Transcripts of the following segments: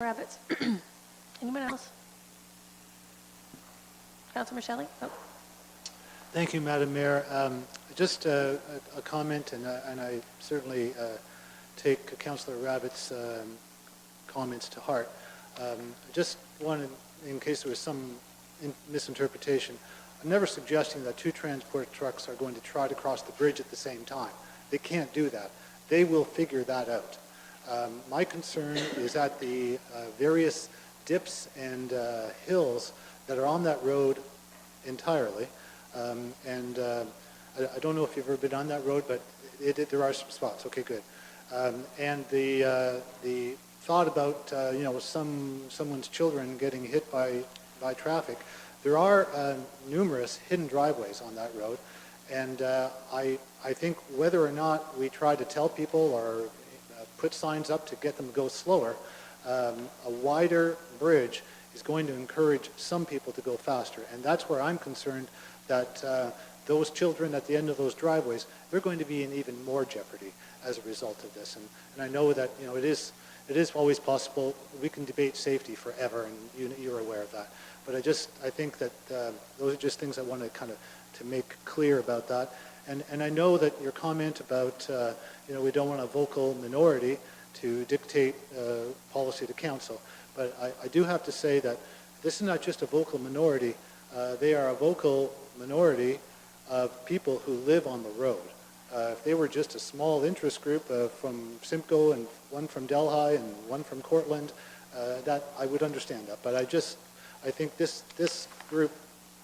Rabbits. Anyone else? Councilor Shelley? Oh. Thank you, Madam Mayor. Just a comment, and I certainly take Councillor Rabbit's comments to heart. Just wanted, in case there was some misinterpretation, I'm never suggesting that two transport trucks are going to try to cross the bridge at the same time. They can't do that. They will figure that out. My concern is at the various dips and hills that are on that road entirely. I don't know if you've ever been on that road, but there are some spots. Okay, good. And the thought about someone's children getting hit by traffic. There are numerous hidden driveways on that road, and I think whether or not we try to tell people or put signs up to get them to go slower, a wider bridge is going to encourage some people to go faster, and that's where I'm concerned that those children at the end of those driveways, they're going to be in even more jeopardy as a result of this. And I know that it is always possible. We can debate safety forever, and you're aware of that. But I think that those are just things I want to kind of to make clear about that. And I know that your comment about we don't want a vocal minority to dictate policy to council, but I do have to say that this is not just a vocal minority. They are a vocal minority of people who live on the road. If they were just a small interest group from Simcoe and one from Delhi and one from Cortland, that I would understand that. But I think this group,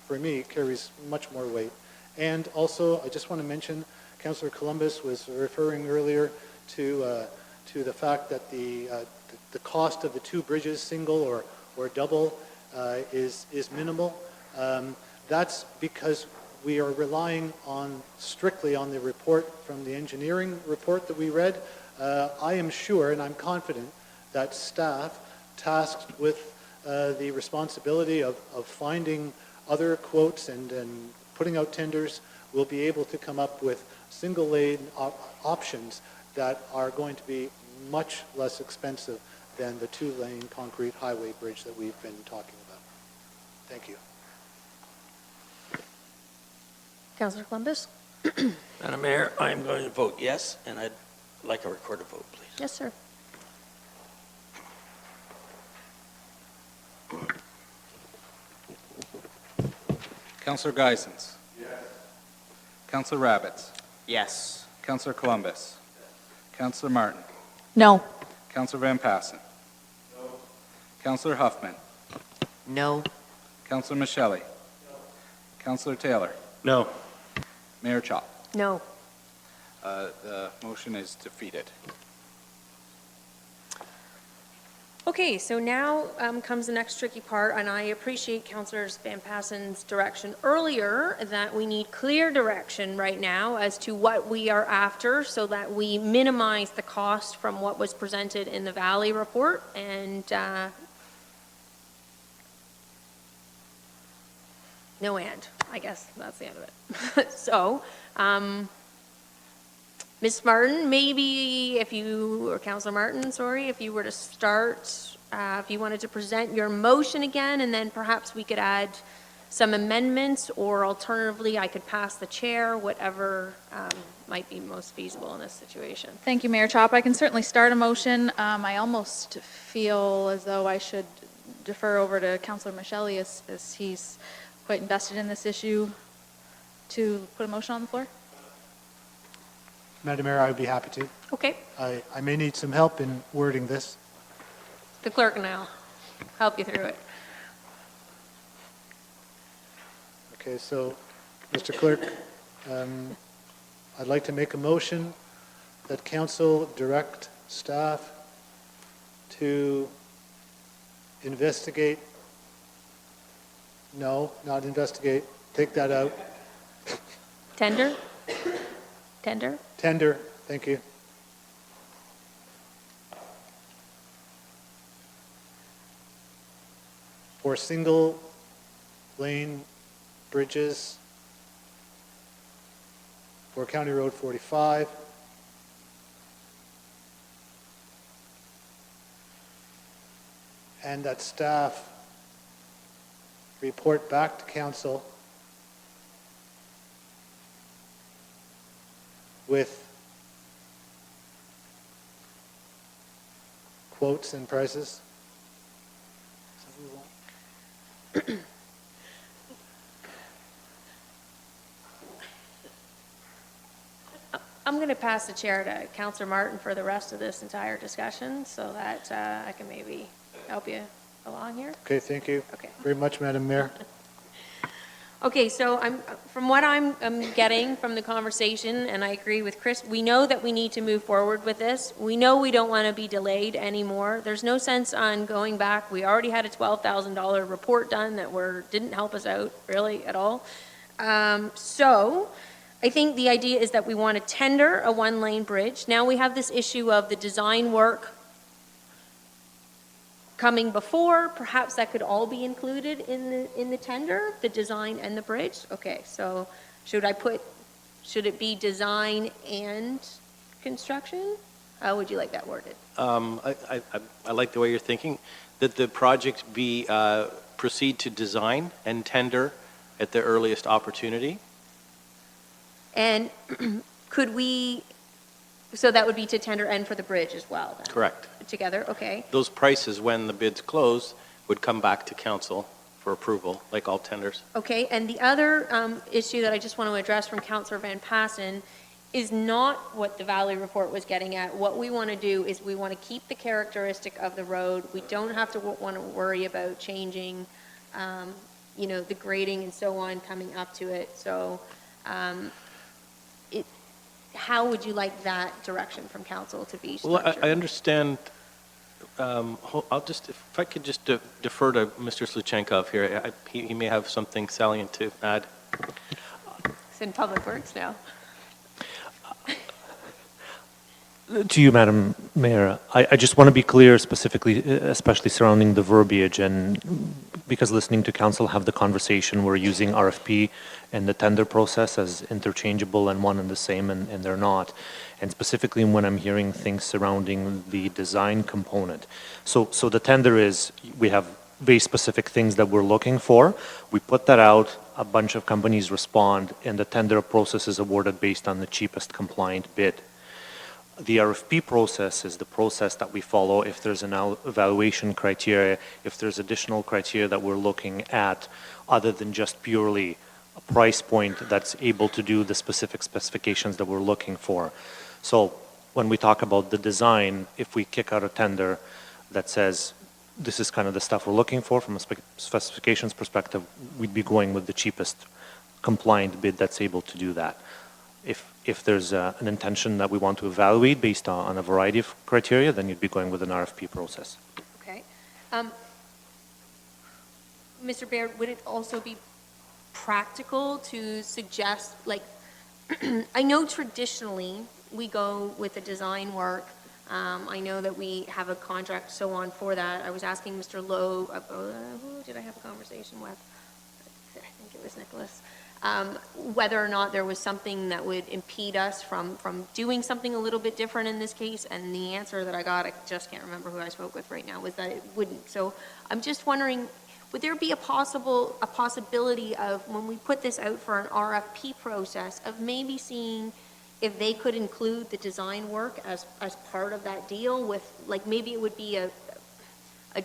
for me, carries much more weight. And also, I just want to mention, Councillor Columbus was referring earlier to the fact that the cost of the two bridges, single or double, is minimal. That's because we are relying strictly on the report from the engineering report that we read. I am sure and I'm confident that staff tasked with the responsibility of finding other quotes and putting out tenders will be able to come up with single lane options that are going to be much less expensive than the two-lane concrete highway bridge that we've been talking about. Thank you. Councillor Columbus? Madam Mayor, I'm going to vote yes, and I'd like a recorded vote, please. Yes, sir. Councillor Geisens. Yes. Councillor Rabbits. Yes. Councillor Columbus. Yes. Councillor Martin. No. Councillor Van Passen. No. Councillor Huffman. No. Councillor Michelli. No. Councillor Taylor. No. Mayor Chop. No. The motion is defeated. Okay, so now comes the next tricky part, and I appreciate Councillor Van Passen's direction earlier that we need clear direction right now as to what we are after so that we minimize the cost from what was presented in the Valley report. And no and, I guess that's the end of it. So, Ms. Martin, maybe if you, or Councillor Martin, sorry, if you were to start, if you wanted to present your motion again, and then perhaps we could add some amendments, or alternatively, I could pass the chair, whatever might be most feasible in this situation. Thank you, Mayor Chop. I can certainly start a motion. I almost feel as though I should defer over to Councillor Michelli as he's quite invested in this issue to put a motion on the floor. Madam Mayor, I would be happy to. Okay, I may need some help in wording this. the clerk and I'll help you through it. Okay, so, Mr. Clerk, I'd like to make a motion that council direct staff to investigate. No, not investigate. Take that out. Tender? Tender? Tender, thank you. For single lane bridges for County Road 45. and that staff report back to council with quotes and prices? Is that what we want? I'm going to pass the chair to Councillor Martin for the rest of this entire discussion so that I can maybe help you along here. Okay, thank you Okay. very much, Madam Mayor. Okay, so from what I'm getting from the conversation, and I agree with Chris, we know that we need to move forward with this. We know we don't want to be delayed anymore. There's no sense on going back. We already had a $12,000 report done that didn't help us out really at all. So I think the idea is that we want to tender a one-lane bridge. Now we have this issue of the design work coming before. Perhaps that could all be included in the tender, the design and the bridge. Okay, so should it be design and construction? How would you like that worded? I like the way you're thinking, that the project be, proceed to design and tender at the earliest opportunity. And so that would be to tender and for the bridge as well then? Correct. Together, okay. Those prices, when the bids close, would come back to council for approval, like all tenders. Okay, and the other issue that I just want to address from Councillor Van Passen is not what the Valley Report was getting at. What we want to do is we want to keep the characteristic of the road. We don't have to want to worry about changing, the grading and so on coming up to it. So how would you like that direction from council to be Well, structured? I understand, if I could just defer to Mr. Sluchenkov here. He may have something salient to add. It's in Public Works now. To you, Madam Mayor, I just want to be clear specifically, especially surrounding the verbiage, and because listening to council have the conversation, we're using RFP and the tender process as interchangeable and one and the same, and they're not. And specifically when I'm hearing things surrounding the design component. So the tender is, we have very specific things that we're looking for. We put that out, a bunch of companies respond, and the tender process is awarded based on the cheapest compliant bid. The RFP process is the process that we follow if there's an evaluation criteria, if there's additional criteria that we're looking at other than just purely a price point that's able to do the specific specifications that we're looking for. So when we talk about the design, if we kick out a tender that says this is kind of the stuff we're looking for from a specifications perspective, we'd be going with the cheapest compliant bid that's able to do that. If there's an intention that we want to evaluate based on a variety of criteria, then you'd be going with an RFP process. Okay. Mr. Baird, would it also be practical to suggest, I know traditionally we go with the design work. I know that we have a contract so on for that. I was asking Mr. Lowe, who did I have a conversation with? I think it was Nicholas. Whether or not there was something that would impede us from doing something a little bit different in this case, and the answer that I got, I just can't remember who I spoke with right now, was that it wouldn't. So I'm just wondering, would there be a possibility of, when we put this out for an RFP process, of maybe seeing if they could include the design work as part of that deal with, maybe it would be a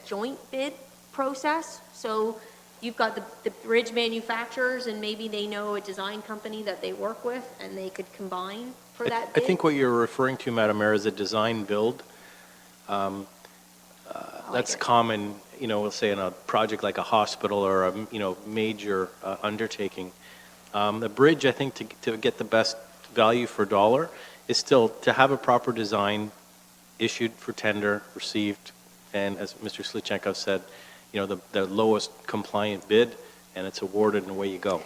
joint bid process? So you've got the bridge manufacturers, and maybe they know a design company that they work with, and they could combine for that bid? I think what you're referring to, Madam Mayor, is a design build. That's common, we'll say in a project like a hospital or a, major undertaking. The bridge, I think, to get the best value for dollar is still to have a proper design issued for tender, received, and as Mr. Sluchenkov said, the lowest compliant bid, and it's awarded and away you go.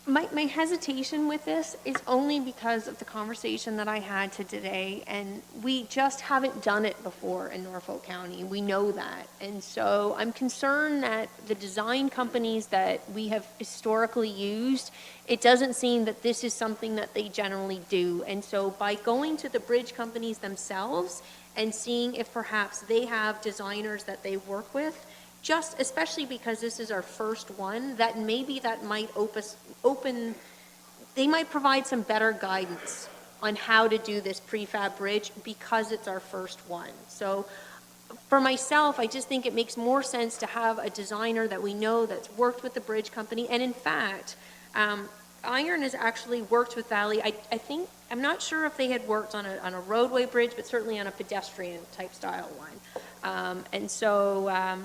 My hesitation with this is only because of the conversation that I had today, and we just haven't done it before in Norfolk County. We know that. And so I'm concerned that the design companies that we have historically used, it doesn't seem that this is something that they generally do. And so by going to the bridge companies themselves and seeing if perhaps they have designers that they work with, just especially because this is our first one, that maybe that might open, they might provide some better guidance on how to do this prefab bridge because it's our first one. So for myself, I just think it makes more sense to have a designer that we know that's worked with the bridge company. And in fact, Iron has actually worked with Valley. I think, I'm not sure if they had worked on a roadway bridge, but certainly on a pedestrian type style one. And so,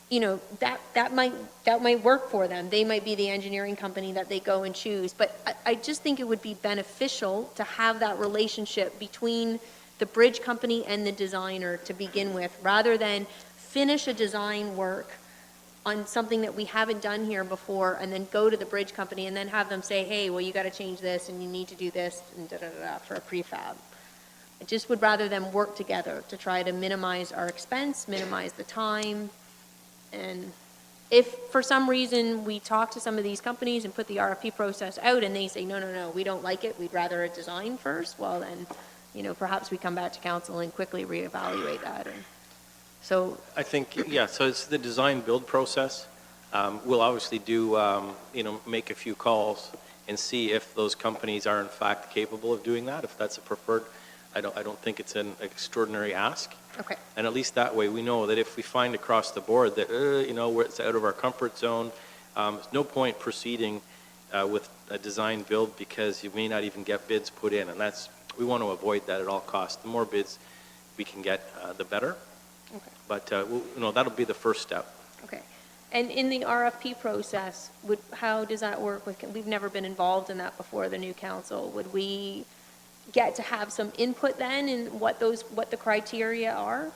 you know, that might work for them. They might be the engineering company that they go and choose. But I just think it would be beneficial to have that relationship between the bridge company and the designer to begin with, rather than finish a design work on something that we haven't done here before and then go to the bridge company and then have them say, hey, well, you got to change this and you need to do this and da-da-da-da for a prefab. I just would rather them work together to try to minimize our expense, minimize the time. And if for some reason we talk to some of these companies and put the RFP process out and they say, no, we don't like it, we'd rather a design first, well then, you know, perhaps we come back to council and quickly reevaluate that. And so I think, yeah, so it's the design build process. We'll obviously do, you know, make a few calls and see if those companies are in fact capable of doing that. If that's a preferred, I don't think it's an extraordinary ask. okay. And at least that way we know that if we find across the board that, you know, where it's out of our comfort zone, there's no point proceeding with a design build because you may not even get bids put in. And we want to avoid that at all costs. The more bids we can get, the better. Okay. But, you know, that'll be the first step. Okay. And in the RFP process, how does that work with, we've never been involved in that before, the new council. Would we get to have some input then in what the criteria are?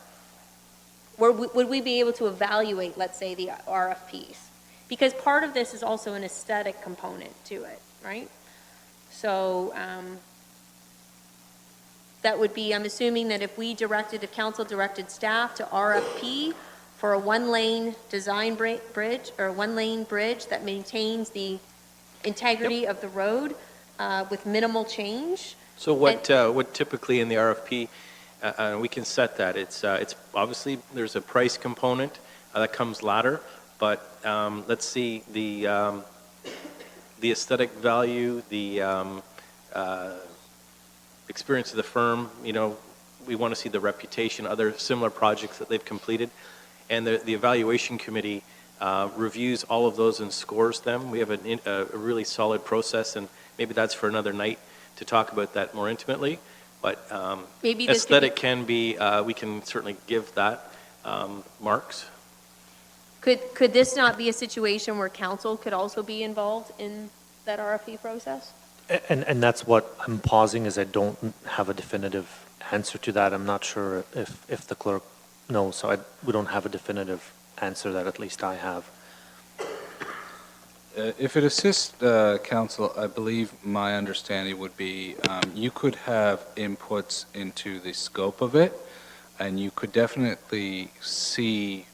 Or would we be able to evaluate, let's say, the RFPs? Because part of this is also an aesthetic component to it, right? So, that would be, I'm assuming that if council directed staff to RFP for a one-lane design bridge, or a one-lane bridge that maintains the integrity of the road with minimal change. So what typically in the RFP, we can set that. It's obviously, there's a price component that comes later, but let's see the aesthetic value, the experience of the firm, you know, we want to see the reputation, other similar projects that they've completed. And the evaluation committee reviews all of those and scores them. We have a really solid process, and maybe that's for another night to talk about that more intimately. But maybe this aesthetic can be, we can certainly give that marks. Could this not be a situation where council could also be involved in that RFP process? And that's what I'm pausing, is I don't have a definitive answer to that. I'm not sure if the clerk knows, so we don't have a definitive answer that at least I have. If it assists council, I believe my understanding would be you could have inputs into the scope of it, and you could definitely see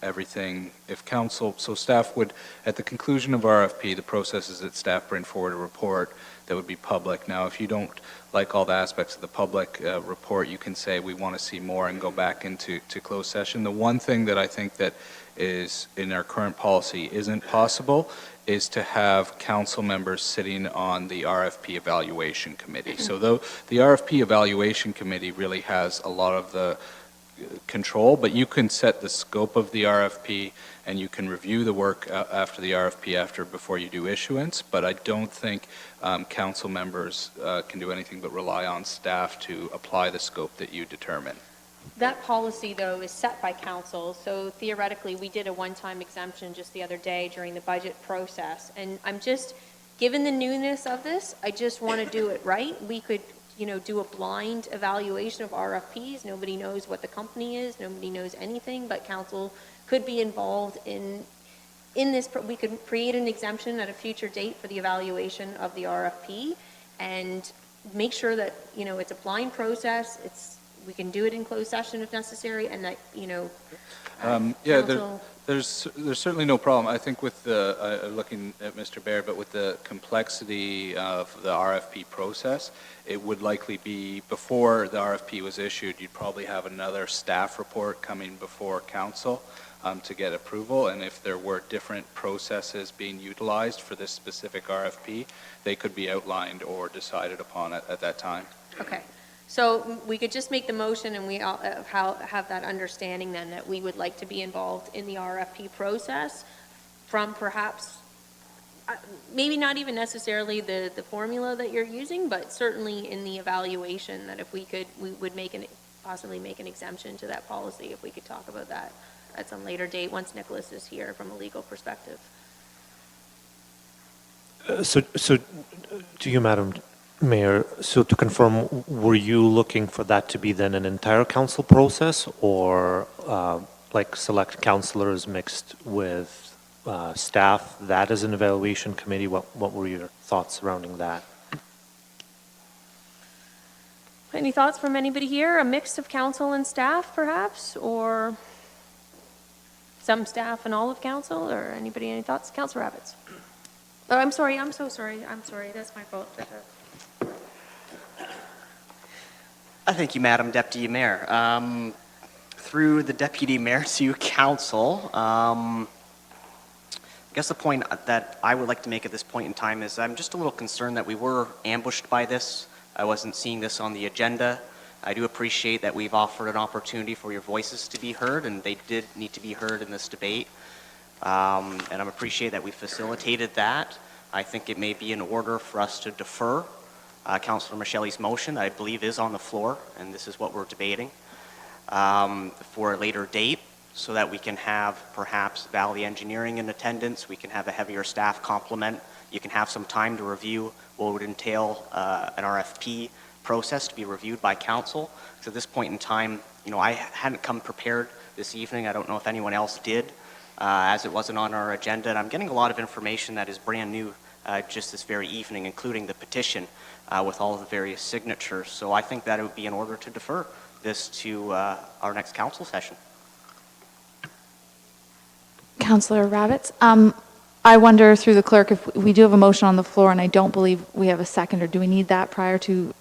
everything. If council, so staff would, at the conclusion of RFP, the process is that staff bring forward a report that would be public. Now, if you don't like all the aspects of the public report, you can say we want to see more and go back into closed session. The one thing that I think that is in our current policy isn't possible is to have council members sitting on the RFP evaluation committee. So though the RFP evaluation committee really has a lot of the control, but you can set the scope of the RFP and you can review the work after the RFP before you do issuance, but I don't think council members can do anything but rely on staff to apply the scope that you determine. That policy, though, is set by council, so theoretically, we did a one-time exemption just the other day during the budget process, and I'm just, given the newness of this, I just want to do it right. We could, you know, do a blind evaluation of RFPs. Nobody knows what the company is, nobody knows anything, but council could be involved in this. We could create an exemption at a future date for the evaluation of the RFP and make sure that, you know, it's a blind process, we can do it in closed session if necessary, and that, you know, Yeah, council. There's certainly no problem. I think with the, looking at Mr. Baer, but with the complexity of the RFP process, it would likely be, before the RFP was issued, you'd probably have another staff report coming before council to get approval, and if there were different processes being utilized for this specific RFP, they could be outlined or decided upon at that time. Okay. So we could just make the motion and we all have that understanding then that we would like to be involved in the RFP process from perhaps, maybe not even necessarily the formula that you're using, but certainly in the evaluation that if we could, we would possibly make an exemption to that policy if we could talk about that at some later date once Nicholas is here from a legal perspective. So to you, Madam Mayor, so to confirm, were you looking for that to be then an entire council process, or like select councillors mixed with staff, that as an evaluation committee? What were your thoughts surrounding that? Any thoughts from anybody here? A mix of council and staff perhaps, or some staff and all of council, or anybody, any thoughts? Councillor Rabbits. Oh, I'm sorry, I'm so sorry, I'm sorry, that's my fault. Thank you, Madam Deputy Mayor. Through the Deputy Mayor to Council, I guess the point that I would like to make at this point in time is I'm just a little concerned that we were ambushed by this. I wasn't seeing this on the agenda. I do appreciate that we've offered an opportunity for your voices to be heard, and they did need to be heard in this debate. And I appreciate that we facilitated that. I think it may be in order for us to defer Councillor Michelle's motion, I believe, is on the floor, and this is what we're debating, for a later date, so that we can have perhaps Valley Engineering in attendance, we can have a heavier staff complement, you can have some time to review what would entail an RFP process to be reviewed by council. So at this point in time, you know, I hadn't come prepared this evening. I don't know if anyone else did, as it wasn't on our agenda, and I'm getting a lot of information that is brand new just this very evening, including the petition with all of the various signatures. So I think that it would be in order to defer this to our next council session. Councillor Rabbits, I wonder through the clerk if we do have a motion on the floor, and I don't believe we have a seconder. Do we need that prior to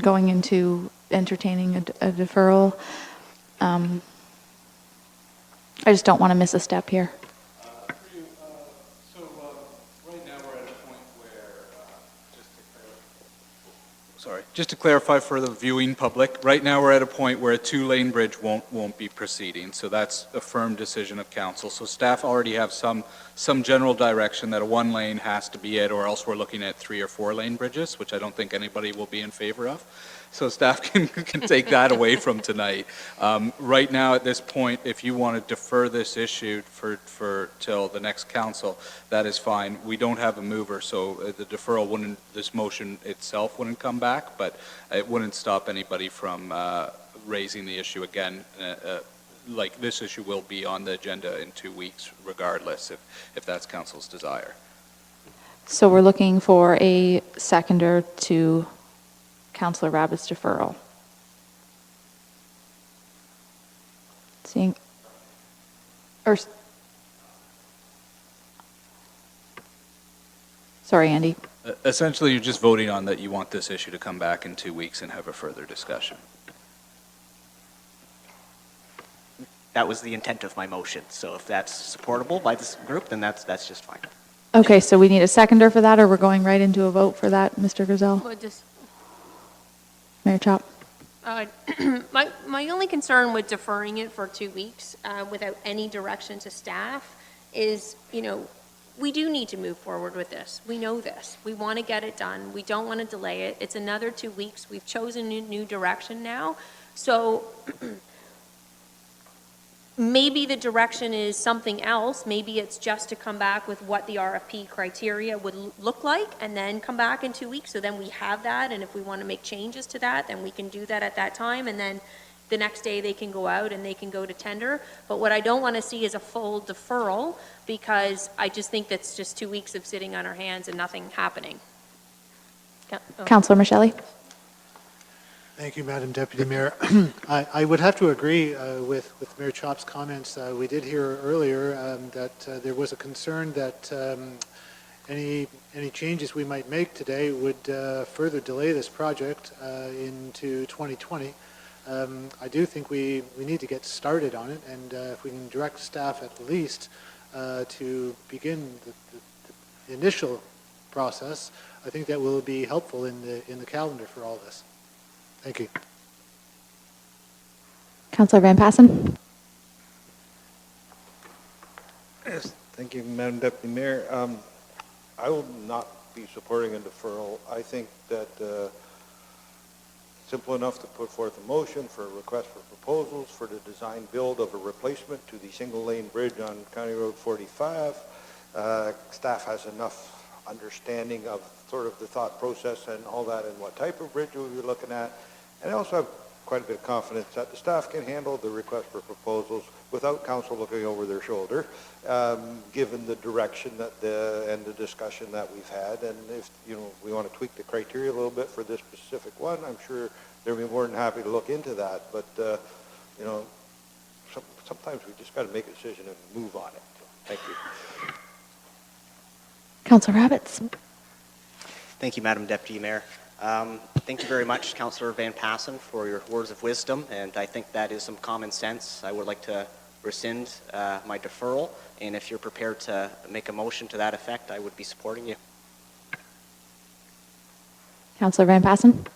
going into entertaining a deferral? I just don't want to miss a step here. So right now we're at a point where, just to clarify for the viewing public, right now we're at a point where a two-lane bridge won't be proceeding. So that's a firm decision of council. So staff already have some general direction that a one lane has to be it, or else we're looking at 3 or 4 lane bridges, which I don't think anybody will be in favor of. So staff can take that away from tonight. Right now, at this point, if you want to defer this issue for till the next council, that is fine. We don't have a mover, so the deferral wouldn't, this motion itself wouldn't come back, but it wouldn't stop anybody from raising the issue again. Like this issue will be on the agenda in 2 weeks, regardless, if that's council's desire. So we're looking for a seconder to Councillor Rabbit's deferral. Seeing, or, sorry, Andy. Essentially, you're just voting on that you want this issue to come back in 2 weeks and have a further discussion. That was the intent of my motion. So if that's supportable by this group, then that's just fine. Okay, so we need a seconder for that, or we're going right into a vote for that, Mr. Griselle? Well, just, Mayor Chop? my only concern with deferring it for 2 weeks without any direction to staff is, you know, we do need to move forward with this. We know this. We want to get it done. We don't want to delay it. It's another 2 weeks. We've chosen a new direction now. So maybe the direction is something else. Maybe it's just to come back with what the RFP criteria would look like and then come back in 2 weeks. So then we have that. And if we want to make changes to that, then we can do that at that time. And then the next day they can go out and they can go to tender. But what I don't want to see is a full deferral, because I just think that's just 2 weeks of sitting on our hands and nothing happening. Councillor Michelli? Thank you, Madam Deputy Mayor. I would have to agree with Mayor Chop's comments. We did hear earlier that there was a concern that any changes we might make today would further delay this project into 2020. I do think we need to get started on it, and if we can direct staff at least to begin the initial process, I think that will be helpful in the calendar for all this. Thank you. Councillor Van Passen? Yes, thank you, Madam Deputy Mayor. I will not be supporting a deferral. I think that simple enough to put forth a motion for a request for proposals for the design build of a replacement to the single-lane bridge on County Road 45. Staff has enough understanding of sort of the thought process and all that and what type of bridge we'll be looking at. And I also have quite a bit of confidence that the staff can handle the request for proposals without council looking over their shoulder, given the direction that and the discussion that we've had. And if we want to tweak the criteria a little bit for this specific one, I'm sure they'll be more than happy to look into that. But sometimes we just got to make a decision and move on it. So, thank you. Councillor Rabbits? Thank you, Madam Deputy Mayor. Thank you very much, Councillor Van Passen, for your words of wisdom, and I think that is some common sense. I would like to rescind my deferral, and if you're prepared to make a motion to that effect, I would be supporting you. Councillor Van Passen?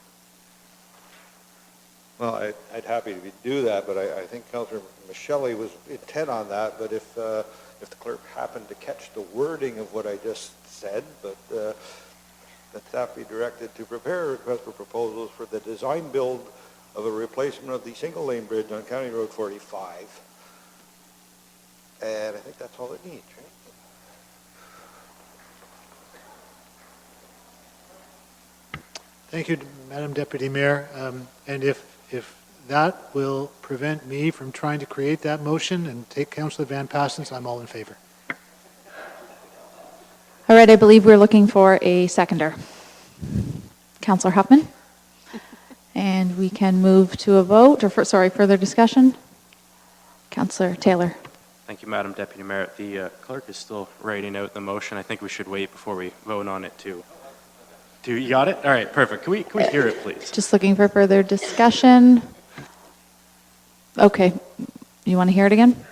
Well, I'd happy to do that, but I think Councillor Michelli was intent on that. But if the clerk happened to catch the wording of what I just said, but that staff be directed to prepare a request for proposals for the design build of a replacement of the single-lane bridge on County Road 45. And I think that's all it needs, right? Thank you, Madam Deputy Mayor. And if that will prevent me from trying to create that motion and take Councillor Van Passen's, I'm all in favor. All right, I believe we're looking for a seconder. Councillor Huffman? And we can move to a vote, or further discussion. Councillor Taylor? Thank you, Madam Deputy Mayor. The clerk is still writing out the motion. I think we should wait before we vote on it too. You got it? All right, perfect. Can we hear it, please? Just looking for further discussion. Okay, you want to hear it again?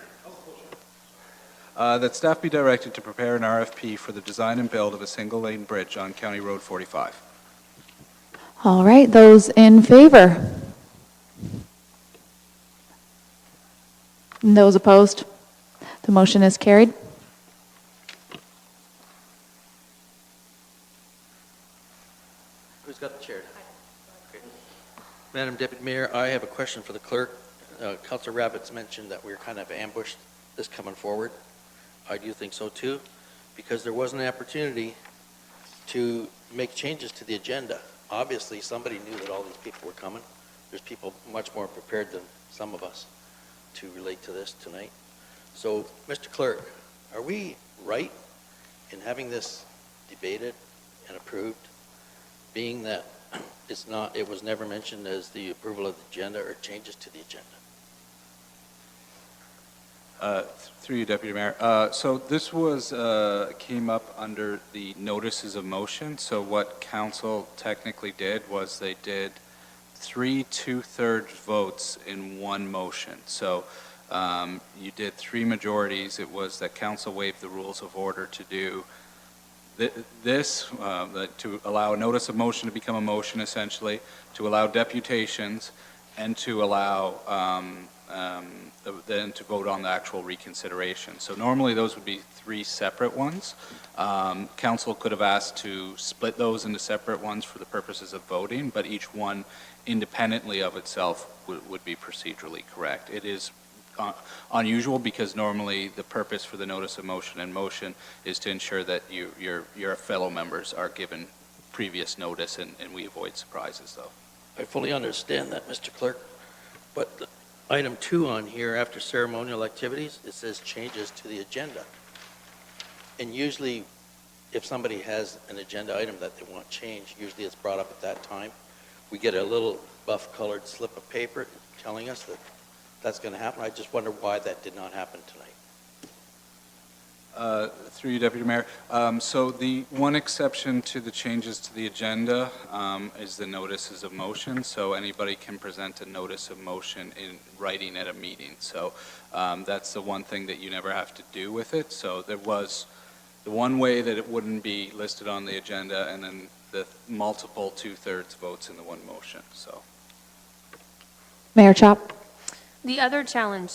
That staff be directed to prepare an RFP for the design and build of a single-lane bridge on County Road 45. All right, those in favor? And those opposed? The motion is carried. Who's got the chair? Okay. Madam Deputy Mayor, I have a question for the clerk. Councillor Rabbits mentioned that we were kind of ambushed this coming forward. I do think so too, because there was an opportunity to make changes to the agenda. Obviously, somebody knew that all these people were coming. There's people much more prepared than some of us to relate to this tonight. So, Mr. Clerk, are we right in having this debated and approved, being that it was never mentioned as the approval of the agenda or changes to the agenda? Through you, Deputy Mayor. So this was came up under the notices of motion. So what council technically did was they did 3 2/3 votes in one motion. So you did 3 majorities. It was that council waived the rules of order to do this, to allow a notice of motion to become a motion, essentially, to allow deputations, and to allow then to vote on the actual reconsideration. So normally those would be 3 separate ones. Council could have asked to split those into separate ones for the purposes of voting, but each one independently of itself would be procedurally correct. It is unusual because normally the purpose for the notice of motion and motion is to ensure that your fellow members are given previous notice, and we avoid surprises, though. I fully understand that, Mr. Clerk, but item 2 on here, after ceremonial activities, it says changes to the agenda. And usually, if somebody has an agenda item that they want changed, usually it's brought up at that time. We get a little buff-colored slip of paper telling us that that's going to happen. I just wonder why that did not happen tonight. Through you, Deputy Mayor. So the one exception to the changes to the agenda is the notices of motion. So anybody can present a notice of motion in writing at a meeting. So that's the one thing that you never have to do with it. So there was the one way that it wouldn't be listed on the agenda, and then the multiple two-thirds votes in the one motion. So. Mayor Chop? The other challenge,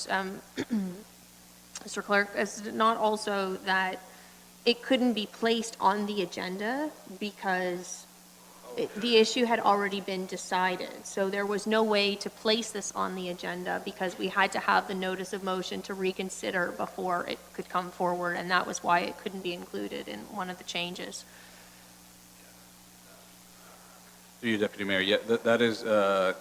Mr. Clerk, is not also that it couldn't be placed on the agenda because the issue had already been decided. So there was no way to place this on the agenda because we had to have the notice of motion to reconsider before it could come forward, and that was why it couldn't be included in one of the changes. Through you, Deputy Mayor. Yeah, that is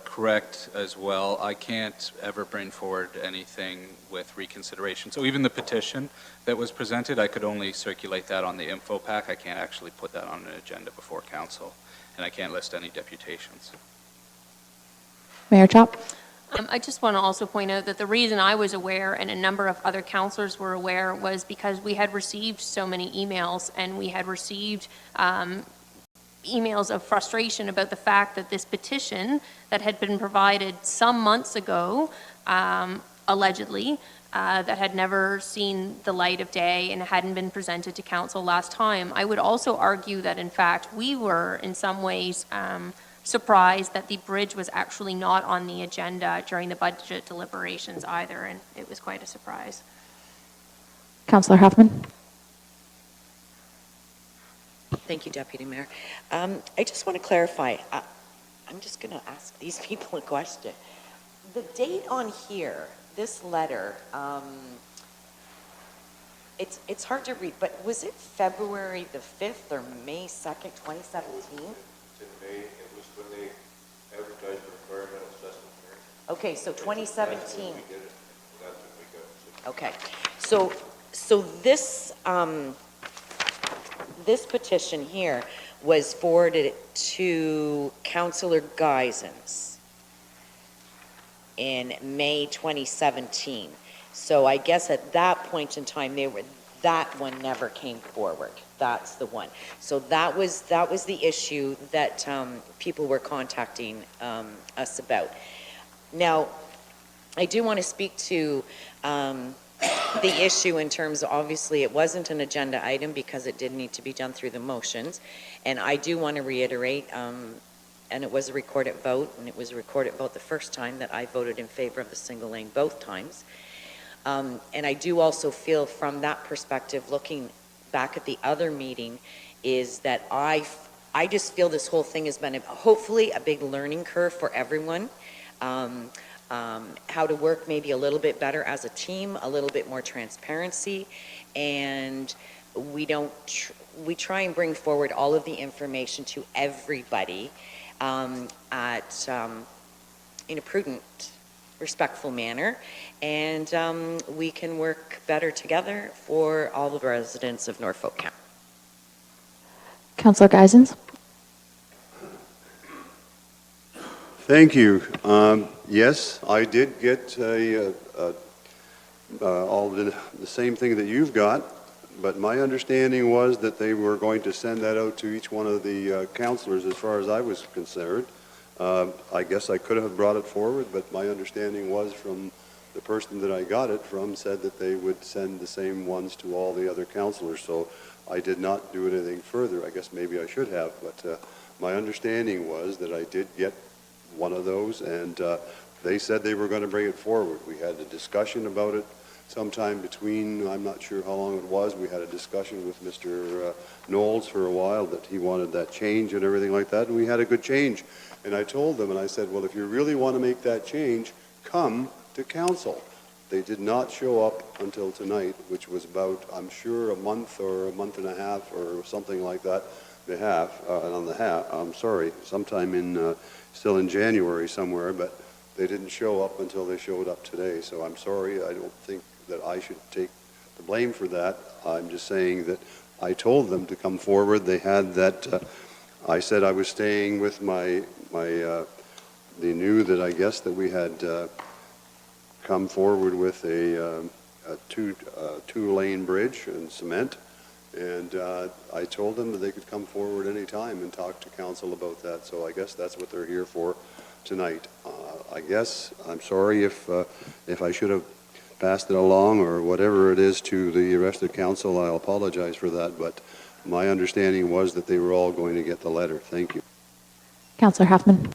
correct as well. I can't ever bring forward anything with reconsideration. So even the petition that was presented, I could only circulate that on the info pack. I can't actually put that on an agenda before council, and I can't list any deputations. Mayor Chop? I just want to also point out that the reason I was aware and a number of other councillors were aware was because we had received so many emails, and we had received emails of frustration about the fact that this petition that had been provided some months ago, allegedly, that had never seen the light of day and hadn't been presented to council last time. I would also argue that, in fact, we were in some ways surprised that the bridge was actually not on the agenda during the budget deliberations either, and it was quite a surprise. Councillor Huffman? Thank you, Deputy Mayor. I just want to clarify. I'm just going to ask these people a question. The date on here, this letter, it's hard to read, but was it February the 5th or May 2nd, 2017? It's in May. It was when they advertised for environmental assessment hearing. Okay, so 2017. That's when we did it. That's when we got it. Okay, so this petition here was forwarded to Councillor Geisens in May 2017. So I guess at that point in time, that one never came forward. That's the one. So that was the issue that people were contacting us about. Now, I do want to speak to the issue in terms of, obviously, it wasn't an agenda item because it did need to be done through the motions. And I do want to reiterate, and it was a recorded vote, and it was a recorded vote the first time that I voted in favor of the single lane both times. And I do also feel from that perspective, looking back at the other meeting, is that I just feel this whole thing has been hopefully a big learning curve for everyone. How to work maybe a little bit better as a team, a little bit more transparency, and we try and bring forward all of the information to everybody in a prudent, respectful manner, and we can work better together for all the residents of Norfolk County. Councillor Geisens? Thank you. Yes, I did get all the same thing that you've got, but my understanding was that they were going to send that out to each one of the councillors as far as I was concerned. I guess I could have brought it forward, but my understanding was from the person that I got it from said that they would send the same ones to all the other councillors, so I did not do anything further. I guess maybe I should have, but my understanding was that I did get one of those, and they said they were going to bring it forward. We had a discussion about it sometime between, I'm not sure how long it was, we had a discussion with Mr. Knowles for a while that he wanted that change and everything like that, and we had a good change. And I told them, and I said, well, if you really want to make that change, come to council. They did not show up until tonight, which was about, I'm sure, a month or a month and a half or something like that, sometime in still in January somewhere, but they didn't show up until they showed up today. So I'm sorry, I don't think that I should take the blame for that. I'm just saying that I told them to come forward. They had that, I said I was staying with my they knew that I guess that we had come forward with a two-lane bridge and cement, and I told them that they could come forward anytime and talk to council about that, so I guess that's what they're here for tonight. I guess, I'm sorry if I should have passed it along or whatever it is to the rest of the council, I'll apologize for that, but my understanding was that they were all going to get the letter. Thank you. Councillor Huffman.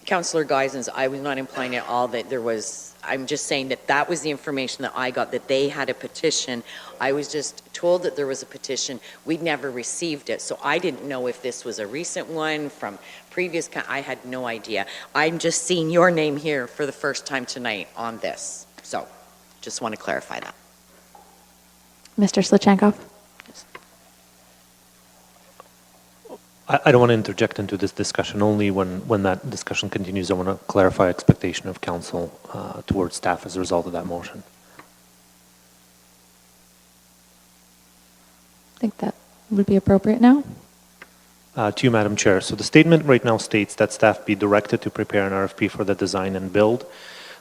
Councillor Geisens, I was not implying at all that there was, I'm just saying that that was the information that I got, that they had a petition. I was just told that there was a petition. We'd never received it, so I didn't know if this was a recent one from previous, I had no idea. I'm just seeing your name here for the first time tonight on this, so just want to clarify that. Mr. Slichankov. I don't want to interject into this discussion. Only when that discussion continues, I want to clarify expectation of council towards staff as a result of that motion. I think that would be appropriate now. To you, Madam Chair. So the statement right now states that staff be directed to prepare an RFP for the design and build.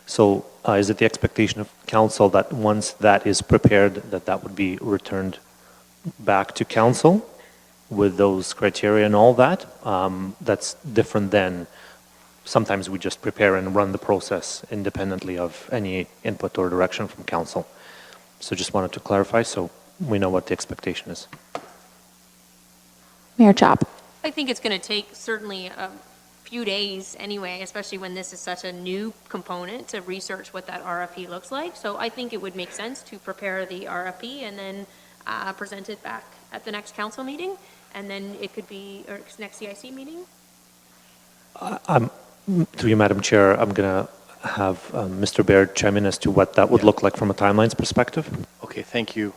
So is it the expectation of council that once that is prepared, that would be returned back to council with those criteria and all that? That's different than sometimes we just prepare and run the process independently of any input or direction from council. So just wanted to clarify so we know what the expectation is. Mayor Chop. I think it's going to take certainly a few days anyway, especially when this is such a new component to research what that RFP looks like. So I think it would make sense to prepare the RFP and then present it back at the next council meeting, and then it could be, or next CIC meeting. Through you, Madam Chair, I'm going to have Mr. Baird chime in as to what that would look like from a timelines perspective. Okay, thank you.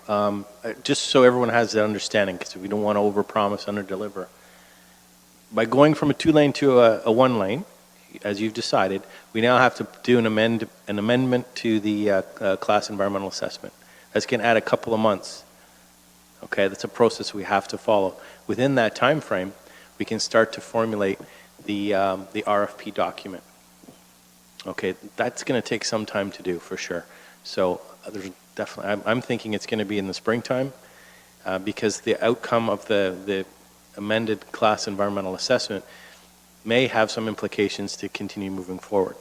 Just so everyone has that understanding, because we don't want to overpromise, underdeliver. By going from a two-lane to a one-lane, as you've decided, we now have to do an amendment to the class environmental assessment. That's going to add a couple of months. Okay, that's a process we have to follow. Within that time frame, we can start to formulate the RFP document. Okay, that's going to take some time to do for sure. So there's definitely, I'm thinking it's going to be in the springtime because the outcome of the amended class environmental assessment may have some implications to continue moving forward.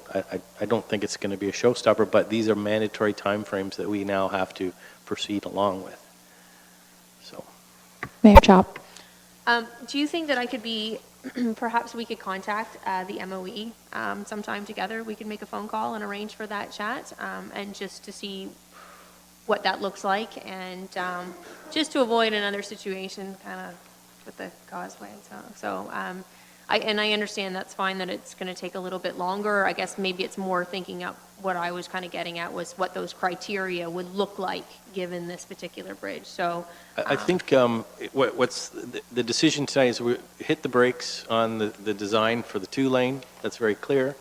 I don't think it's going to be a showstopper, but these are mandatory timeframes that we now have to proceed along with. So, Mayor Chop. Do you think that I could be, perhaps we could contact the MOE sometime together? We could make a phone call and arrange for that chat and just to see what that looks like and just to avoid another situation kind of with the causeway. So I understand that's fine that it's going to take a little bit longer. I guess maybe it's more thinking up what I was kind of getting at was what those criteria would look like given this particular bridge. So I think what's the decision tonight is we hit the brakes on the design for the two-lane. That's very clear.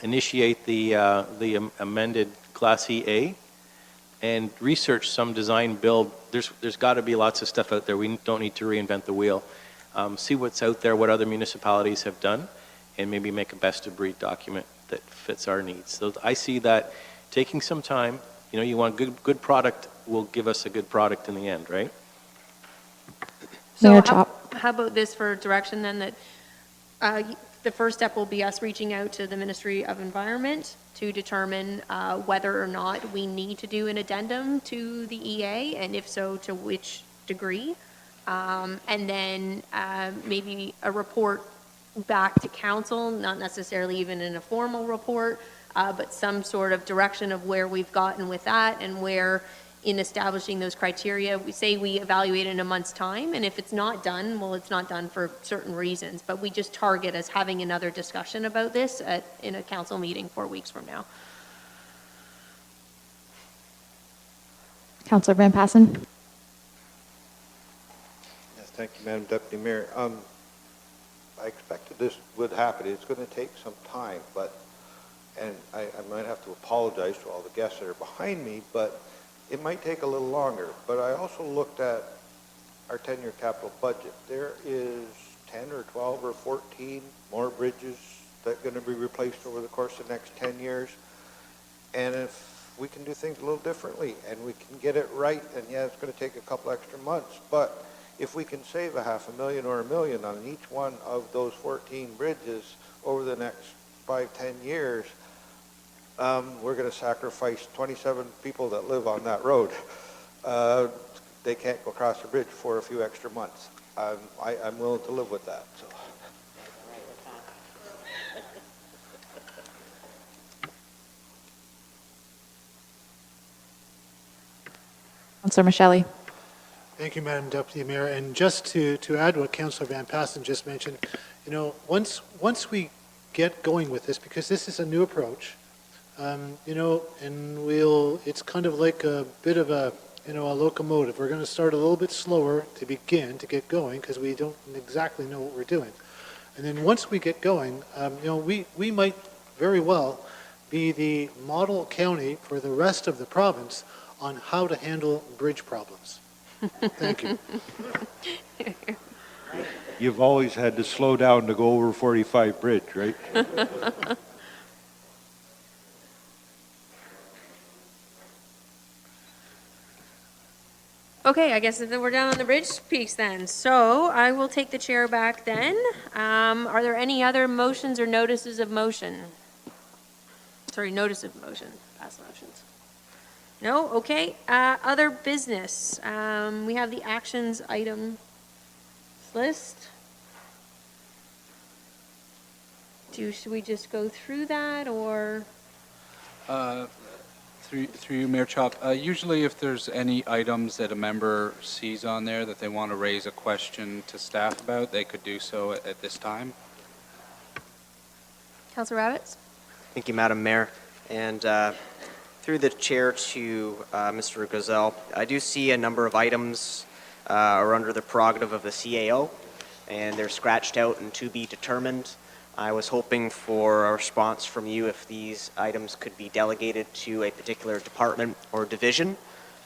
Initiate the amended Class EA and research some design build. There's got to be lots of stuff out there. We don't need to reinvent the wheel. See what's out there, what other municipalities have done, and maybe make a best-of-breed document that fits our needs. So I see that taking some time. You know, you want a good product will give us a good product in the end, right? So how about this for direction then, that the first step will be us reaching out to the Ministry of Environment to determine whether or not we need to do an addendum to the EA, and if so, to which degree. And then maybe a report back to council, not necessarily even in a formal report, but some sort of direction of where we've gotten with that and where in establishing those criteria, we say we evaluate in a month's time, and if it's not done, well, it's not done for certain reasons, but we just target as having another discussion about this in a council meeting 4 weeks from now. Councillor Van Passen. Yes, thank you, Madam Deputy Mayor. I expected this would happen. It's going to take some time, and I might have to apologize to all the guests that are behind me, but it might take a little longer. But I also looked at our 10-year capital budget. There is 10 or 12 or 14 more bridges that are going to be replaced over the course of the next 10 years. And if we can do things a little differently and we can get it right, and yeah, it's going to take a couple extra months, but if we can save $500,000 or $1 million on each one of those 14 bridges over the next 5-10 years, we're going to sacrifice 27 people that live on that road. They can't go across the bridge for a few extra months. I'm willing to live with that. So. Councillor Michelle. Thank you, Madam Deputy Mayor. And just to add what Councillor Van Passen just mentioned, once we get going with this, because this is a new approach, and it's kind of like a bit of a locomotive. We're going to start a little bit slower to begin, to get going, because we don't exactly know what we're doing. And then once we get going, we might very well be the model county for the rest of the province on how to handle bridge problems. Thank you. You've always had to slow down to go over 45 bridge, right? Okay, I guess then we're down on the bridge piece then. So I will take the chair back then. Are there any other motions or notices of motion? Sorry, notice of motion, past motions. No? Okay. Other business. We have the actions item list. Should we just go through that, or? Through you, Mayor Chop, usually if there's any items that a member sees on there that they want to raise a question to staff about, they could do so at this time. Councillor Rabbits? Thank you, Madam Mayor. And through the chair to Mr. Gazelle, I do see a number of items are under the prerogative of the CAO, and they're scratched out and to be determined. I was hoping for a response from you if these items could be delegated to a particular department or division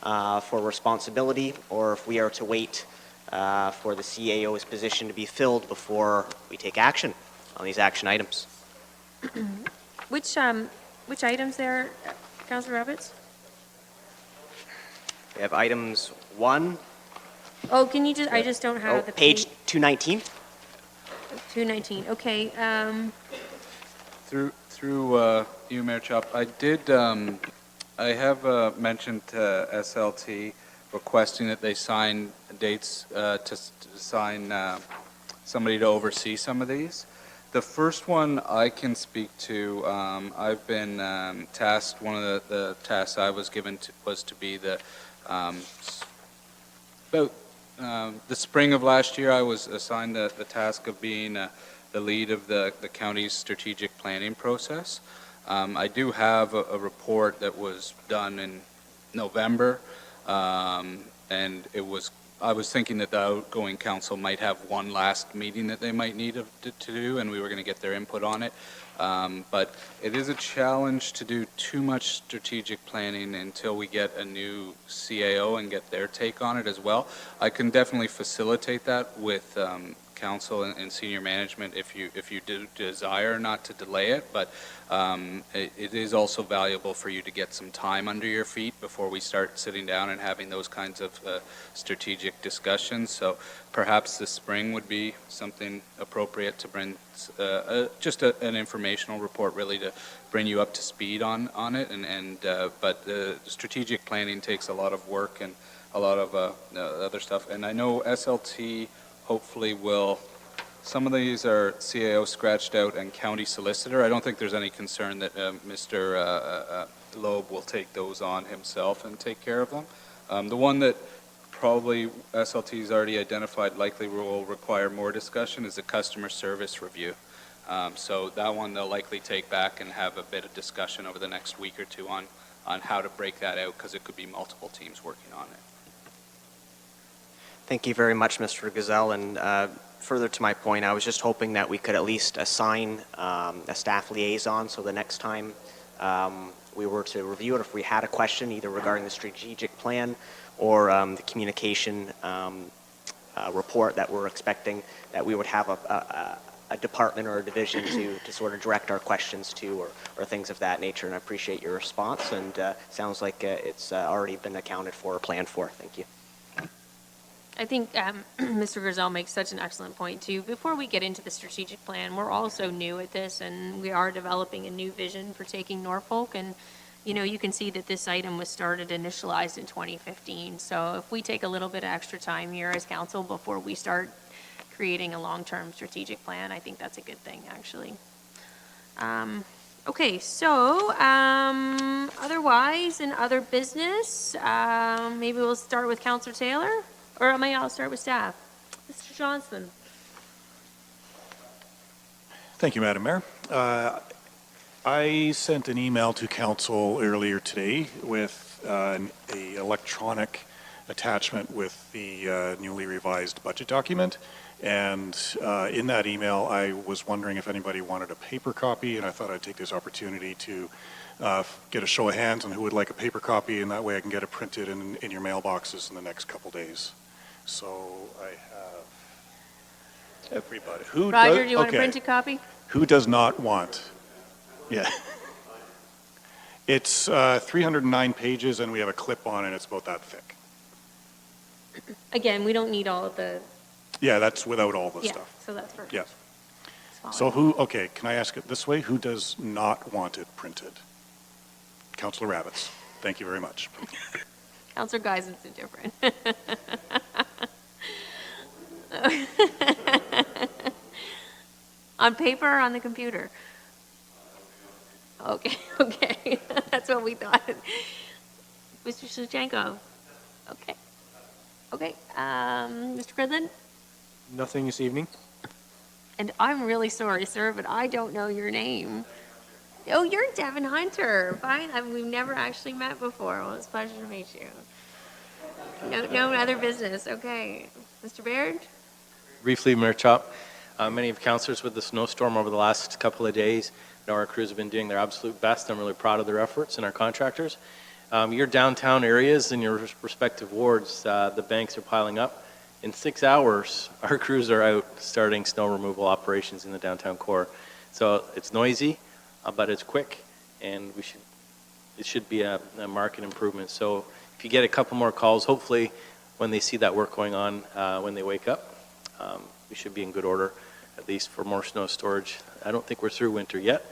for responsibility, or if we are to wait for the CAO's position to be filled before we take action on these action items. Which items there, Councillor Rabbits? We have items 1. Oh, can you just, I just don't have the page 219. 219, okay. Through you, Mayor Chop, I have mentioned to SLT requesting that they sign dates to sign somebody to oversee some of these. The first one I can speak to. I've been tasked, one of the tasks I was given was to be the, about the spring of last year, I was assigned the task of being the lead of the county's strategic planning process. I do have a report that was done in November, and I was thinking that the outgoing council might have one last meeting that they might need to do, and we were going to get their input on it. But it is a challenge to do too much strategic planning until we get a new CAO and get their take on it as well. I can definitely facilitate that with council and senior management if you do desire not to delay it, but it is also valuable for you to get some time under your feet before we start sitting down and having those kinds of strategic discussions. So perhaps this spring would be something appropriate to bring just an informational report, really, to bring you up to speed on it. But the strategic planning takes a lot of work and a lot of other stuff. And I know SLT hopefully will. Some of these are CAO scratched out and county solicitor. I don't think there's any concern that Mr. Loeb will take those on himself and take care of them. The one that probably SLT's already identified likely will require more discussion is a customer service review. So that one they'll likely take back and have a bit of discussion over the next week or two on how to break that out, because it could be multiple teams working on it. Thank you very much, Mr. Gazelle. And further to my point, I was just hoping that we could at least assign a staff liaison, so the next time we were to review it, if we had a question either regarding the strategic plan or the communication report that we're expecting, that we would have a department or a division to sort of direct our questions to, or things of that nature. And I appreciate your response, and sounds like it's already been accounted for or planned for. Thank you. I think Mr. Griselle makes such an excellent point, too. Before we get into the strategic plan, we're also new at this, and we are developing a new vision for taking Norfolk. And, you know, you can see that this item was started, initialized in 2015. So if we take a little bit of extra time here as council before we start creating a long-term strategic plan, I think that's a good thing, actually. Okay, so otherwise, in other business, maybe we'll start with Councillor Taylor? Or I'll start with staff. Mr. Johnson. Thank you, Madam Mayor. I sent an email to council earlier today with an electronic attachment with the newly revised budget document. And in that email, I was wondering if anybody wanted a paper copy, and I thought I'd take this opportunity to get a show of hands on who would like a paper copy, and that way I can get it printed in your mailboxes in the next couple days. So I have everybody. Roger, do you want a printed copy? Who does not want? Yeah. It's 309 pages, and we have a clip on it. It's about that thick. Again, we don't need all of the, Yeah, that's without all the yeah, stuff. so that's perfect. Yeah. Smaller. So okay, can I ask it this way? Who does not want it printed? Councillor Rabbits. Thank you very much. Councillor Geisen's different. On paper or on the computer? Okay, okay, that's what we thought. Mr. Shevchenko? Okay. Okay, Mr. Cridland? Nothing this evening. And I'm really sorry, sir, but I don't know your name. Oh, you're Devin Hunter. Fine, we've never actually met before. Well, it's a pleasure to meet you. No other business, okay. Mr. Baird? Briefly, Mayor Chop, many of councillors with the snowstorm over the last couple of days, I know our crews have been doing their absolute best. I'm really proud of their efforts and our contractors. Your downtown areas and your respective wards, the banks are piling up. In 6 hours, our crews are out starting snow removal operations in the downtown core. So it's noisy, but it's quick, and it should be a market improvement. So if you get a couple more calls, hopefully when they see that work going on, when they wake up, we should be in good order, at least for more snow storage. I don't think we're through winter yet,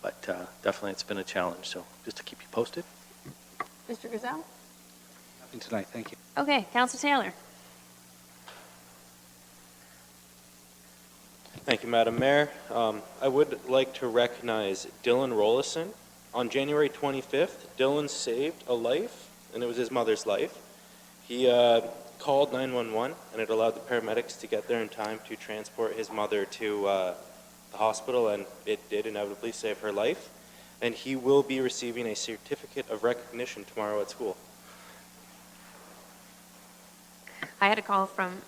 but definitely it's been a challenge. So just to keep you posted. Mr. Griselle? Nothing tonight, thank you. Okay, Councilor Taylor? Thank you, Madam Mayor. I would like to recognize Dylan Rollison. On January 25th, Dylan saved a life, and it was his mother's life. He called 911, and it allowed the paramedics to get there in time to transport his mother to the hospital, and it did inevitably save her life. And he will be receiving a certificate of recognition tomorrow at school. I had a call from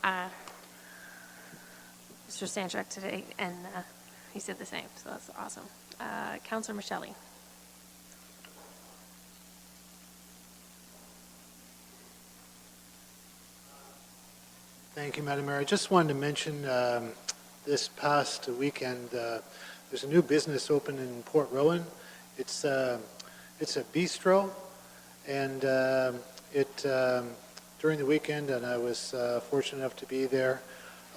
Mr. Stanchuk today, and he said the same, so that's awesome. Councilor Michelle. Thank you, Madam Mayor. I just wanted to mention this past weekend, there's a new business open in Port Rowan. It's a bistro, and during the weekend, and I was fortunate enough to be there.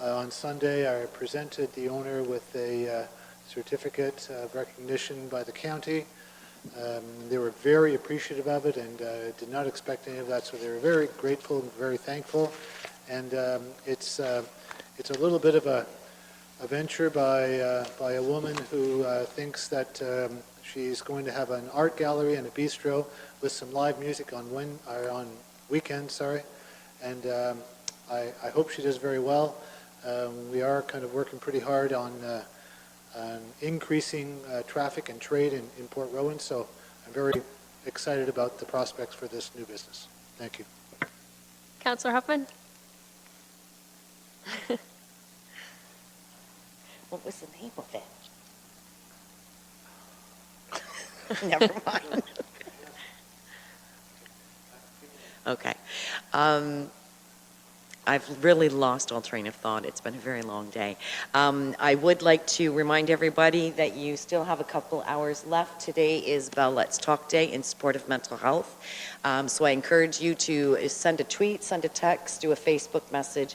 On Sunday, I presented the owner with a certificate of recognition by the county. They were very appreciative of it, and did not expect any of that, so they were very grateful and very thankful. And it's a little bit of a venture by a woman who thinks that she's going to have an art gallery and a bistro with some live music on weekends, and I hope she does very well. We are kind of working pretty hard on increasing traffic and trade in Port Rowan, so I'm very excited about the prospects for this new business. Thank you. Councilor Huffman? What was the name of it? Never mind. Okay. I've really lost all train of thought. It's been a very long day. I would like to remind everybody that you still have a couple hours left. Today is Bell Let's Talk Day in support of mental health. So I encourage you to send a tweet, send a text, do a Facebook message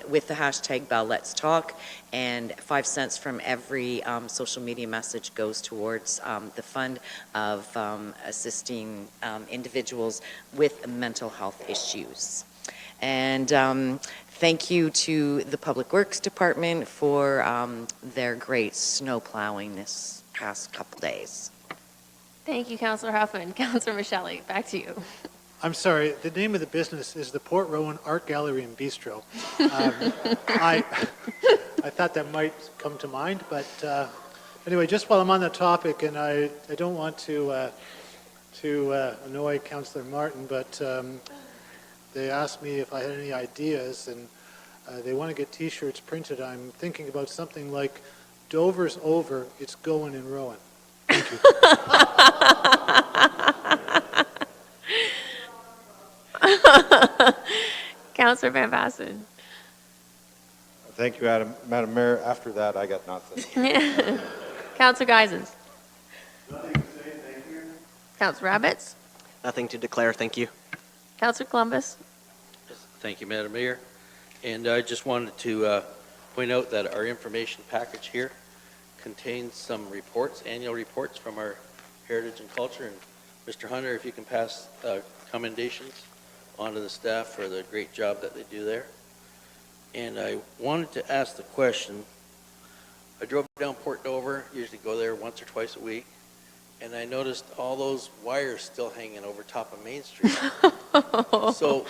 with the hashtag Bell Let's Talk. And 5 cents from every social media message goes towards the fund of assisting individuals with mental health issues. And thank you to the Public Works Department for their great snow plowing this past couple days. Thank you, Councillor Huffman. Councillor Michelle, back to you. I'm sorry, the name of the business is the Port Rowan Art Gallery and Bistro. I thought that might come to mind, but anyway, just while I'm on the topic, and I don't want to annoy Councillor Martin, but they asked me if I had any ideas, and they want to get T-shirts printed. I'm thinking about something like, Dover's over, it's going in Rowan. Thank you. Councillor Van Bassen. Thank you, Madam Mayor. After that, I got nothing. Councillor Geisens. Councillor Rabbits. Nothing to declare, thank you. Councillor Columbus. Thank you, Madam Mayor. And I just wanted to point out that our information package here contains some reports, annual reports from our Heritage and Culture. And Mr. Hunter, if you can pass commendations on to the staff for the great job that they do there. And I wanted to ask the question, I drove down Port Dover, usually go there once or twice a week, and I noticed all those wires still hanging over top of Main Street. So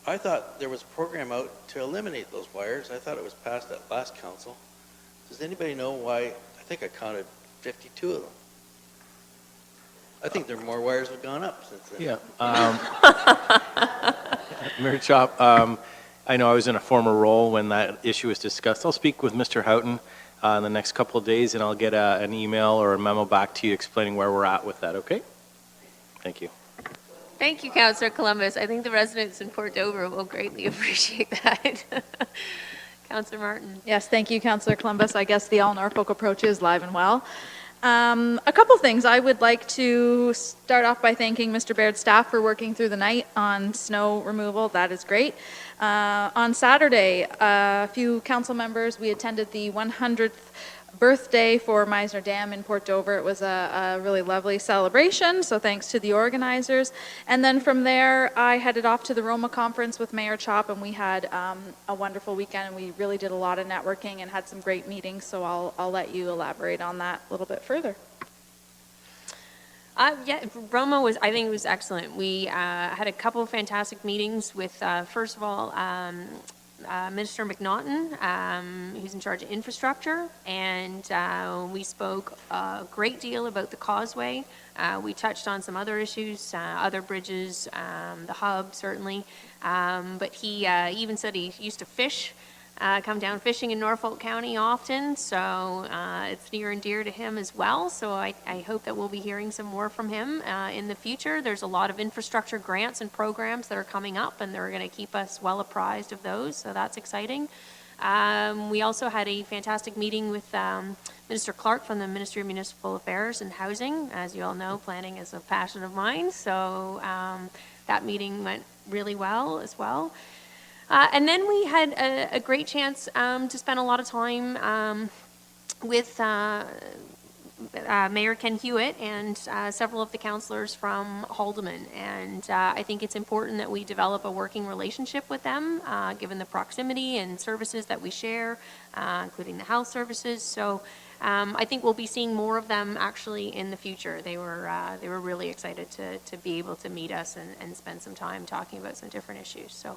I thought there was a program out to eliminate those wires. I thought it was passed at last council. Does anybody know why? I think I counted 52 of them. I think there are more wires have gone up since then. Yeah. Mayor Chop, I know I was in a former role when that issue was discussed. I'll speak with Mr. Houghton in the next couple of days, and I'll get an email or a memo back to you explaining where we're at with that, okay? Thank you. Thank you, Councillor Columbus. I think the residents in Port Dover will greatly appreciate that. Councillor Martin. Yes, thank you, Councillor Columbus. I guess the All Norfolk approach is live and well. A couple things. I would like to start off by thanking Mr. Baird's staff for working through the night on snow removal. That is great. On Saturday, a few council members, we attended the 100th birthday for Meisner Dam in Port Dover. It was a really lovely celebration, so thanks to the organizers. And then from there, I headed off to the Roma conference with Mayor Chop, and we had a wonderful weekend, and we really did a lot of networking and had some great meetings, so I'll let you elaborate on that a little bit further. Yeah, Roma I think it was excellent. We had a couple of fantastic meetings with, first of all, Minister McNaughton, who's in charge of infrastructure, and we spoke a great deal about the causeway. We touched on some other issues, other bridges, the hub certainly, but he even said he used to fish, come down fishing in Norfolk County often, so it's near and dear to him as well. So I hope that we'll be hearing some more from him in the future. There's a lot of infrastructure grants and programs that are coming up, and they're going to keep us well apprised of those, so that's exciting. We also had a fantastic meeting with Minister Clark from the Ministry of Municipal Affairs and Housing. As you all know, planning is a passion of mine, so that meeting went really well as well. And then we had a great chance to spend a lot of time with Mayor Ken Hewitt and several of the councillors from Haldeman. And I think it's important that we develop a working relationship with them, given the proximity and services that we share, including the health services. So I think we'll be seeing more of them actually in the future. They were really excited to be able to meet us and spend some time talking about some different issues. So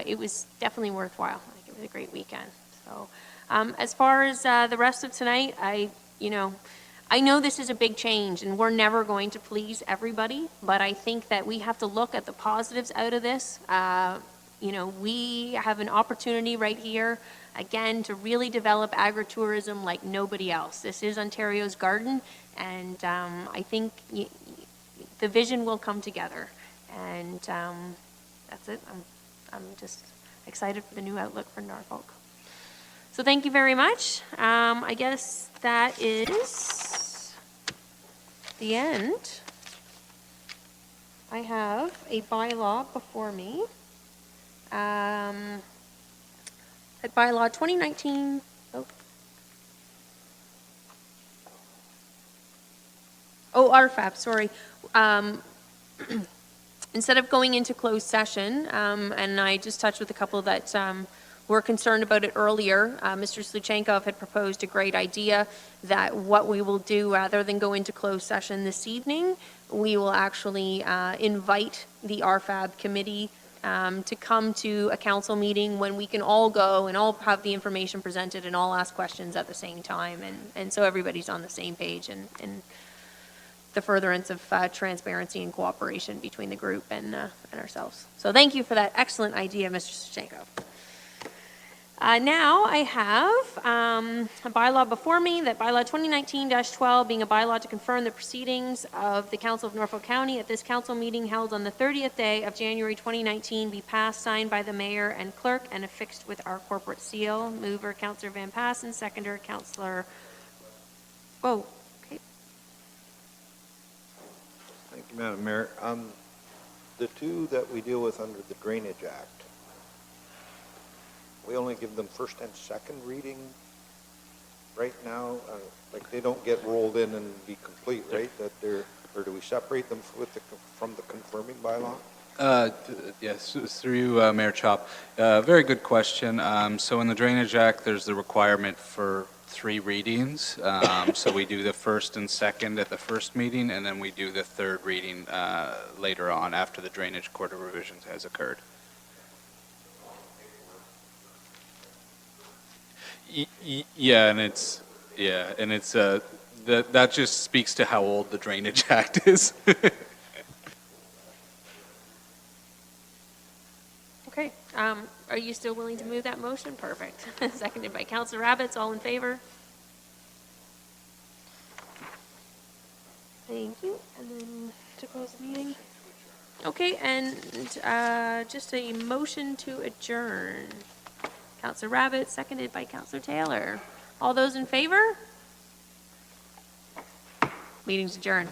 it was definitely worthwhile. I think it was a great weekend. So as far as the rest of tonight, I know this is a big change and we're never going to please everybody, but I think that we have to look at the positives out of this. We have an opportunity right here, again, to really develop agritourism like nobody else. This is Ontario's garden, and I think the vision will come together. And that's it. I'm just excited for the new outlook for Norfolk. So thank you very much. I guess that is the end. I have a bylaw before me. At bylaw 2019, RFAB, sorry. Instead of going into closed session, and I just touched with a couple that were concerned about it earlier, Mr. Sluchenkov had proposed a great idea that what we will do, rather than go into closed session this evening, we will actually invite the RFAB committee to come to a council meeting when we can all go and all have the information presented and all ask questions at the same time, and so everybody's on the same page and the furtherance of transparency and cooperation between the group and ourselves. So thank you for that excellent idea, Mr. Suchenko. Now I have a bylaw before me, that bylaw 2019-12 being a bylaw to confirm the proceedings of the Council of Norfolk County at this council meeting held on the 30th day of January 2019 be passed, signed by the mayor and clerk, and affixed with our corporate seal. Mover, Councillor Van Passen. Seconder, Councillor... Oh, okay. Thank you, Madam Mayor. The two that we deal with under the Drainage Act, we only give them first and second reading right now? Like, they don't get rolled in and be complete, right? That they're, or do we separate them with from the confirming bylaw? Yes, through Mayor Chop. Very good question. So in the Drainage Act, there's the requirement for 3 readings. So we do the first and second at the first meeting, and then we do the third reading later on after the Drainage Court of Revisions has occurred. Yeah, and it's that just speaks to how old the Drainage Act is. Okay, are you still willing to move that motion? Perfect. Seconded by Councillor Rabbits. All in favor? Thank you. And then to close the meeting. Okay, and just a motion to adjourn. Councillor Rabbit, seconded by Councillor Taylor. All those in favor? Meeting's adjourned.